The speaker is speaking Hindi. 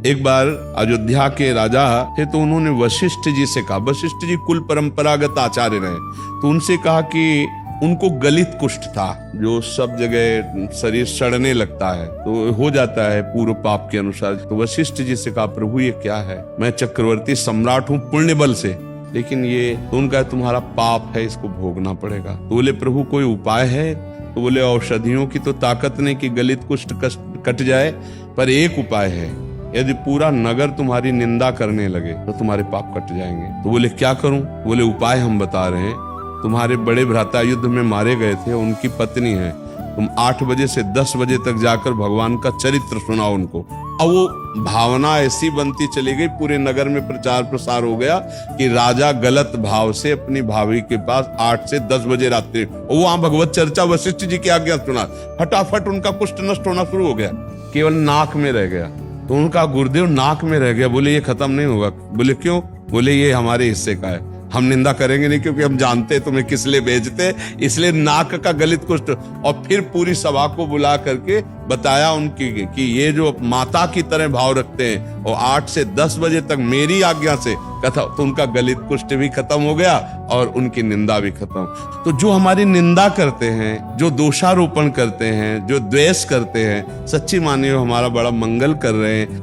एक बार अयोध्या के राजा थे तो उन्होंने वशिष्ठ जी से कहा, वशिष्ठ जी कुल परंपरागत आचार्य रहे, तो उनसे कहा कि उनको गलित कुष्ठ था, जो सब जगह शरीर सड़ने लगता है, तो हो जाता है पूर्व पाप के अनुसार। तो वशिष्ठ जी से कहा, प्रभु ये क्या है, मैं चक्रवर्ती सम्राट हूँ पुण्य बल से, लेकिन ये तो उनका तुम्हारा पाप है, इसको भोगना पड़ेगा। तो बोले प्रभु कोई उपाय है? तो बोले औषधियों की तो ताकत नहीं कि गलित कुष्ठ कट जाए, पर एक उपाय है, यदि पूरा नगर तुम्हारी निंदा करने लगे तो तुम्हारे पाप कट जाएंगे। तो बोले क्या करूं? बोले उपाय हम बता रहे हैं, तुम्हारे बड़े भ्राता युद्ध में मारे गए थे, उनकी पत्नी है, तुम 8 बजे से 10 बजे तक जाकर भगवान का चरित्र सुनाओ उनको। अब वो भावना ऐसी बनती चली गई, पूरे नगर में प्रचार प्रसार हो गया कि राजा गलत भाव से अपनी भाभी के पास 8 से 10 बजे रात्रि वहां भगवत चर्चा वशिष्ठ जी की आज्ञा सुना, फटाफट उनका कुष्ठ नष्ट होना शुरू हो गया, केवल नाक में रह गया। तो उनका गुरुदेव नाक में रह गया, बोले ये खत्म नहीं होगा। बोले क्यों? बोले ये हमारे हिस्से का है, हम निंदा करेंगे नहीं, क्योंकि हम जानते तुम्हें किस लिए भेजते, इसलिए नाक का गलित कुष्ठ। और फिर पूरी सभा को बुला करके बताया उनकी कि ये जो माता की तरह भाव रखते हैं और 8 से 10 बजे तक मेरी आज्ञा से कथा, तो उनका गलित कुष्ठ भी खत्म हो गया और उनकी निंदा भी खत्म। तो जो हमारी निंदा करते हैं, जो दोषारोपण करते हैं, जो द्वेष करते हैं, सच्ची मानिए हमारा बड़ा मंगल कर रहे हैं।